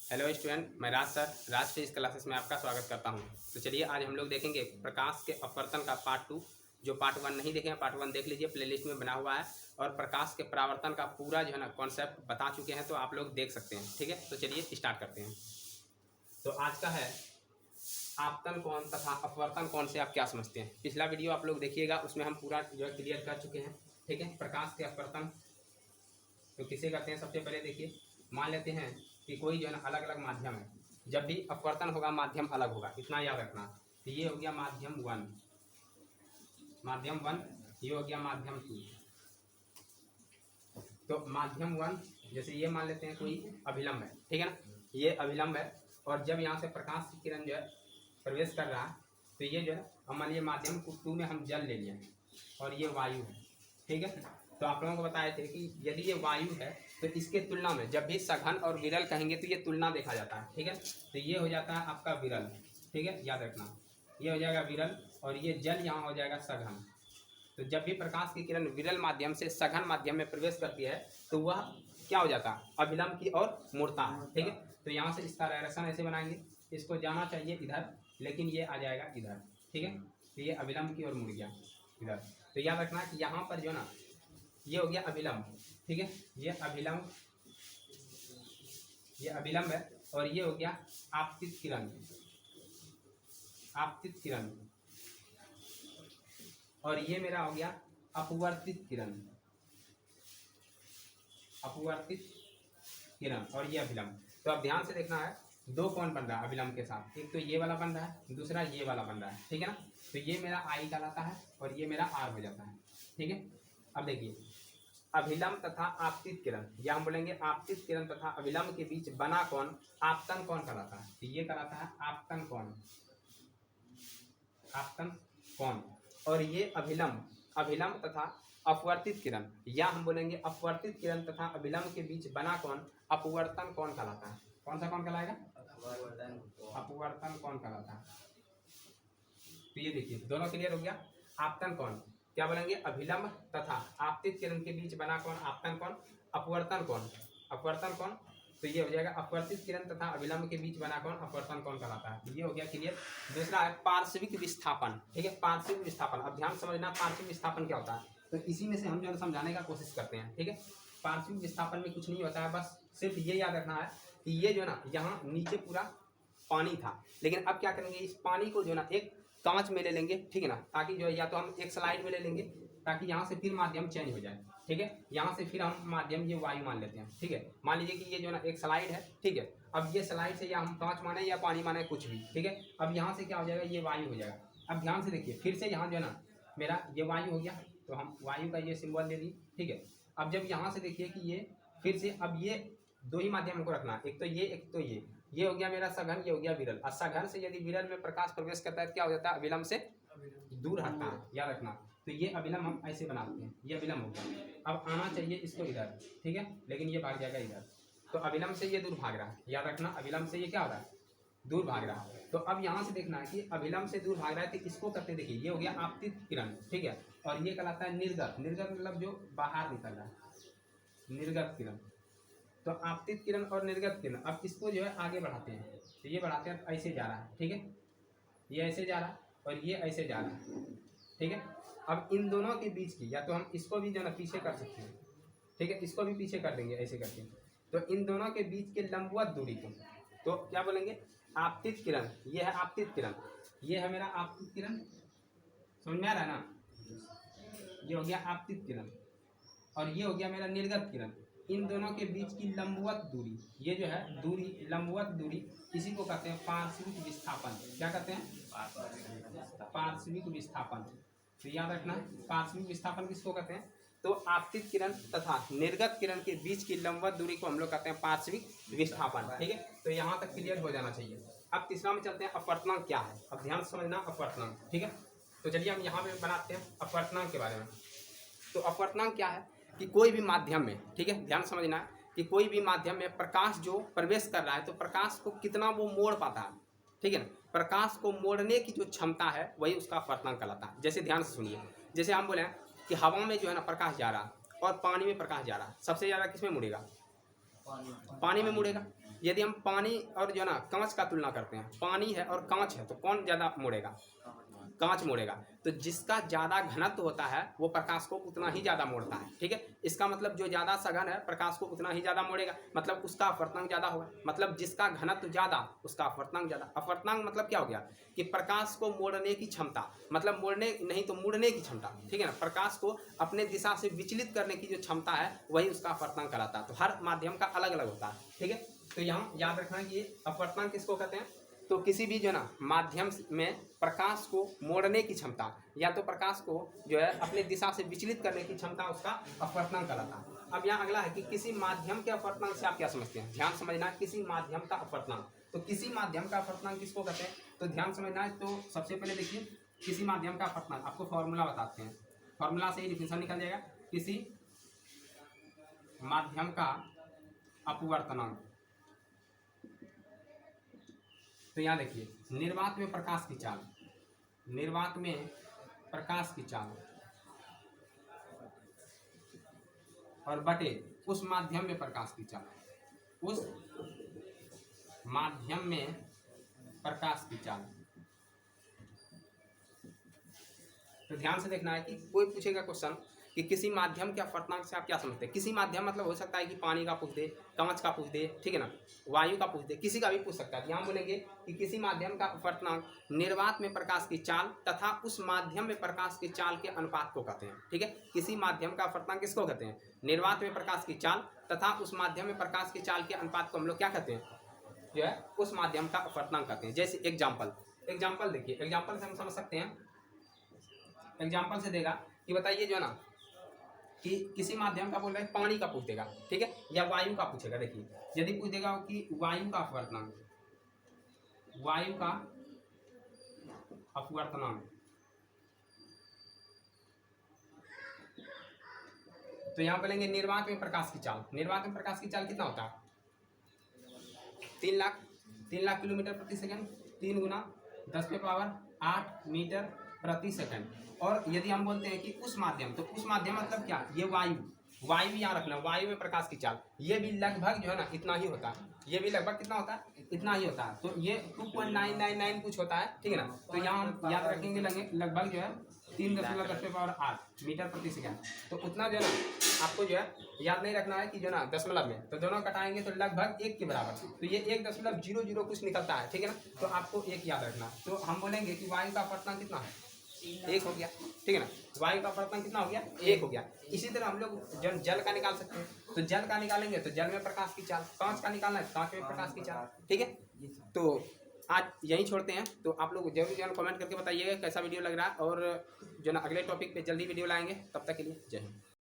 Hello student, मैं राज physics classes में आपका स्वागत करता हूं। तो चलिए आज हम लोग देखेंगे प्रकाश के अपवर्तन का पार्ट 2। जो पार्ट 1 नहीं देखे हैं, पार्ट 1 देख लीजिए, प्लेलिस्ट में बना हुआ है। और प्रकाश के परावर्तन का पूरा जो है ना कॉन्सेप्ट बता चुके हैं, तो आप लोग देख सकते हैं। ठीक है, तो चलिए स्टार्ट करते हैं। तो आज का है आपतन कोण तथा अपवर्तन कोण से आप क्या समझते हैं। पिछला वीडियो आप लोग देखिएगा, उसमें हम पूरा जो है क्लियर कर चुके हैं। ठीक है, प्रकाश के अपवर्तन तो किसे करते हैं, सबसे पहले देखिए, मान लेते हैं कि कोई जो है ना अलग अलग माध्यम है। जब भी अपवर्तन होगा माध्यम अलग होगा, इतना याद रखना। तो ये हो गया माध्यम 1, ये हो गया माध्यम 2। तो माध्यम 1 जैसे ये मान लेते हैं कोई अभिलंब है, ठीक है ना, ये अभिलंब है। और जब यहाँ से प्रकाश की किरण जो है प्रवेश कर रहा है, तो ये जो है हम मान लीजिए माध्यम 2 में हम जल ले लिए और ये वायु है। ठीक है, तो आप लोगों को बताए थे कि यदि ये वायु है तो इसके तुलना में जब भी सघन और विरल कहेंगे तो ये तुलना देखा जाता है। ठीक है, तो ये हो जाता है आपका विरल। ठीक है, याद रखना, ये हो जाएगा विरल और ये जल यहाँ हो जाएगा सघन। तो जब भी प्रकाश की किरण विरल माध्यम से सघन माध्यम में प्रवेश करती है तो वह क्या हो जाता है, अभिलंब की ओर मुड़ता है। ठीक है, तो यहाँ से इसका डायरेक्शन ऐसे बनाएंगे, इसको जाना चाहिए इधर, लेकिन ये आ जाएगा इधर। ठीक है, तो ये अभिलंब की ओर मुड़ गया इधर। तो याद रखना कि यहाँ पर जो ना ये हो गया अभिलंब। ठीक है, ये अभिलंब है और ये हो गया आपतित किरण, और ये मेरा हो गया अपवर्तित किरण और ये अभिलंब। तो अब ध्यान से देखना है, दो कोण बन रहा है अभिलंब के साथ, एक तो ये वाला बन रहा है, दूसरा ये वाला बन रहा है। ठीक है ना, तो ये मेरा आई कहलाता है और ये मेरा आर हो जाता है। ठीक है, अब देखिए, अभिलंब तथा आपतित किरण, या हम बोलेंगे आपतित किरण तथा अभिलंब के बीच बना कोण आपतन कोण कहलाता है। तो ये कहलाता है आपतन कोण। और ये अभिलंब तथा अपवर्तित किरण, या हम बोलेंगे अपवर्तित किरण तथा अभिलंब के बीच बना कोण अपवर्तन कोण कहलाता है। कौन सा कोण कहलाएगा? अपवर्तन कोण कहलाता है। तो ये देखिए, दोनों क्लियर हो गया। आपतन कोण क्या बोलेंगे? अभिलंब तथा आपतित किरण के बीच बना कोण आपतन कोण। अपवर्तन कोण तो ये हो जाएगा अपवर्तित किरण तथा अभिलंब के बीच बना कोण अपवर्तन कोण कहलाता है। ये हो गया क्लियर। दूसरा है पार्श्विक विस्थापन। ठीक है, पार्श्विक विस्थापन, अब ध्यान समझना पार्श्विक विस्थापन क्या होता है। तो इसी में से हम जो है समझाने का कोशिश करते हैं। ठीक है, पार्श्विक विस्थापन में कुछ नहीं होता है, बस सिर्फ ये याद रखना है कि ये जो है ना यहाँ नीचे पूरा पानी था, लेकिन अब क्या करेंगे, इस पानी को जो है ना एक कांच में ले लेंगे। ठीक है ना, ताकि जो है या तो हम एक स्लाइड में ले लेंगे ताकि यहाँ से फिर माध्यम चेंज हो जाए। ठीक है, यहाँ से फिर हम माध्यम ये वायु मान लेते हैं। ठीक है, मान लीजिए कि ये जो है ना एक स्लाइड है। ठीक है, अब ये स्लाइड से या हम कांच माने या पानी माने कुछ भी। ठीक है, अब यहाँ से क्या हो जाएगा, ये वायु हो जाएगा। अब ध्यान से देखिए, फिर से यहाँ जो है ना मेरा ये वायु हो गया, तो हम वायु का ये सिंबल दे दी। ठीक है, अब जब यहाँ से देखिए कि ये फिर से, अब ये दो ही माध्यम को रखना, एक तो ये, एक तो ये हो गया मेरा सघन, ये हो गया विरल। और सघन से यदि विरल में प्रकाश प्रवेश करता है तो क्या हो जाता है, अभिलंब से दूर हटता है। याद रखना, तो ये अभिलंब हम ऐसे बनाते हैं, ये अभिलंब हो गया। अब आना चाहिए इसको इधर, ठीक है, लेकिन ये भाग जाएगा इधर। तो अभिलंब से ये दूर भाग रहा है। याद रखना, अभिलंब से ये क्या हो रहा है, दूर भाग रहा है। तो अब यहाँ से देखना है कि अभिलंब से दूर भाग रहा है, तो इसको करते देखिए, ये हो गया आपतित किरण। ठीक है, और ये कहलाता है निर्गत। निर्गत मतलब जो बाहर निकल रहा है, निर्गत किरण। तो आपतित किरण और निर्गत किरण, अब इसको जो है आगे बढ़ाते हैं। तो ये बढ़ाते हैं, ऐसे जा रहा है। ठीक है, ये ऐसे जा रहा है और ये ऐसे जा रहा है। ठीक है, अब इन दोनों के बीच की, या तो हम इसको भी जो है पीछे कर सकते हैं। ठीक है, इसको भी पीछे कर देंगे ऐसे करके। तो इन दोनों के बीच के लंबवत दूरी को तो क्या बोलेंगे, आपतित किरण। ये है आपतित किरण, ये है मेरा आपतित किरण। समझ में आ रहा है ना, ये हो गया आपतित किरण और ये हो गया मेरा निर्गत किरण। इन दोनों के बीच की लंबवत दूरी, ये जो है दूरी, लंबवत दूरी, इसी को कहते हैं पार्श्विक विस्थापन। क्या कहते हैं, पार्श्विक विस्थापन। तो याद रखना, पार्श्विक विस्थापन किसको कहते हैं, तो आपतित किरण तथा निर्गत किरण के बीच की लंबवत दूरी को हम लोग कहते हैं पार्श्विक विस्थापन। ठीक है, तो यहाँ तक क्लियर हो जाना चाहिए। अब तीसरा में चलते हैं, अपवर्तनांक क्या है। अब ध्यान समझना अपवर्तनांक। ठीक है, तो चलिए हम यहाँ पे बनाते हैं अपवर्तनांक के बारे में। तो अपवर्तनांक क्या है कि कोई भी माध्यम में, ठीक है, ध्यान समझना कि कोई भी माध्यम में प्रकाश जो प्रवेश कर रहा है तो प्रकाश को कितना वो मोड़ पाता है। ठीक है ना, प्रकाश को मोड़ने की जो क्षमता है वही उसका अपवर्तनांक कहलाता है। जैसे ध्यान से सुनिए, जैसे हम बोले कि हवा में जो है ना प्रकाश जा रहा और पानी में प्रकाश जा रहा, सबसे ज़्यादा किस में मुड़ेगा, पानी में मुड़ेगा। यदि हम पानी और जो है ना कांच का तुलना करते हैं, पानी है और कांच है, तो कौन ज़्यादा मुड़ेगा? कांच मोड़ेगा। तो जिसका ज़्यादा घनत्व होता है वो प्रकाश को उतना ही ज़्यादा मोड़ता है, ठीक है। इसका मतलब जो ज़्यादा सघन है प्रकाश को उतना ही ज़्यादा मोड़ेगा, मतलब उसका अपवर्तनांक ज़्यादा होगा। मतलब जिसका घनत्व ज़्यादा उसका अपवर्तनांक ज़्यादा। अपवर्तनांक मतलब क्या हो गया कि प्रकाश को मोड़ने की क्षमता, मतलब मोड़ने नहीं तो मुड़ने की क्षमता, ठीक है ना। प्रकाश को अपने दिशा से विचलित करने की जो क्षमता है वही उसका अपवर्तनांक कहलाता है। तो हर माध्यम का अलग अलग होता है, ठीक है। तो यहाँ याद रखना कि अपवर्तनांक किसको कहते हैं? तो किसी भी जो है ना माध्यम में प्रकाश को मोड़ने की क्षमता या तो प्रकाश को जो है अपने दिशा से विचलित करने की क्षमता उसका अपवर्तनांक कहलाता है। अब यहाँ अगला है कि किसी माध्यम के अपवर्तनांक से आप क्या समझते हैं? ध्यान समझना, किसी माध्यम का अपवर्तनांक। तो किसी माध्यम का अपवर्तनांक किसको कहते हैं? तो ध्यान समझना है। तो सबसे पहले देखिए किसी माध्यम का अपवर्तनांक, आपको फॉर्मूला बताते हैं, फॉर्मूला से ही डिफिनेशन निकल जाएगा। किसी माध्यम का अपवर्तनांक, तो यहाँ देखिए निर्वात में प्रकाश की चाल, निर्वात में प्रकाश की चाल और बटे उस माध्यम में प्रकाश की चाल, उस माध्यम में प्रकाश की चाल। तो ध्यान से देखना है कि कोई पूछेगा क्वेश्चन कि किसी माध्यम के अपवर्तनांक से आप क्या समझते हैं? किसी माध्यम मतलब हो सकता है कि पानी का पूछ दे, कांच का पूछ दे, ठीक है ना, वायु का पूछ दे, किसी का भी पूछ सकता है। यहाँ बोलेंगे कि किसी माध्यम का अपवर्तनांक निर्वात में प्रकाश की चाल तथा उस माध्यम में प्रकाश की चाल के अनुपात को कहते हैं, ठीक है। किसी माध्यम का अपवर्तनांक किसको कहते हैं? निर्वात में प्रकाश की चाल तथा उस माध्यम में प्रकाश की चाल के अनुपात को हम लोग क्या कहते हैं? जो है उस माध्यम का अपवर्तनांक कहते हैं। जैसे एग्जाम्पल देखिए, एग्जाम्पल से हम समझ सकते हैं। एग्जाम्पल से देगा कि बताइए जो है ना कि किसी माध्यम का बोल रहा है, पानी का पूछ देगा, ठीक है, या वायु का पूछेगा। देखिए यदि पूछ देगा कि वायु का अपवर्तनांक, वायु का अपवर्तनांक, तो यहाँ बोलेंगे निर्वात में प्रकाश की चाल। निर्वात में प्रकाश की चाल कितना होता है? 3 लाख किलोमीटर प्रति सेकंड, 3 गुना 10⁸ मीटर प्रति सेकंड। और यदि हम बोलते हैं कि उस माध्यम, तो उस माध्यम मतलब क्या? ये वायु यहाँ रखना, वायु में प्रकाश की चाल, ये भी लगभग जो है ना इतना ही होता है। ये भी लगभग कितना होता है? इतना ही होता है। तो ये 2.999 कुछ होता है, ठीक है ना। तो यहाँ हम याद रखेंगे लगभग जो है 3.10⁸ मीटर प्रति सेकंड। तो उतना जो है ना आपको जो है याद नहीं रखना है कि जो है ना दशमलव में, तो दोनों कटाएंगे तो लगभग 1 के बराबर। तो ये 1.00 कुछ निकलता है, ठीक है ना। तो आपको 1 याद रखना। तो हम बोलेंगे कि वायु का अपवर्तनांक कितना है? 1 हो गया, ठीक है ना। वायु का अपवर्तनांक कितना हो गया? 1 हो गया। इसी तरह हम लोग जल का निकाल सकते हैं। तो जल का निकालेंगे तो जल में प्रकाश की चाल, कांच का निकालना है कांच में प्रकाश की चाल, ठीक है। तो आज यहीं छोड़ते हैं। तो आप लोग जरूर जो है कमेंट करके बताइएगा कैसा वीडियो लग रहा है, और जो ना अगले टॉपिक पे जल्दी वीडियो लाएंगे। तब तक के लिए जय हिंद।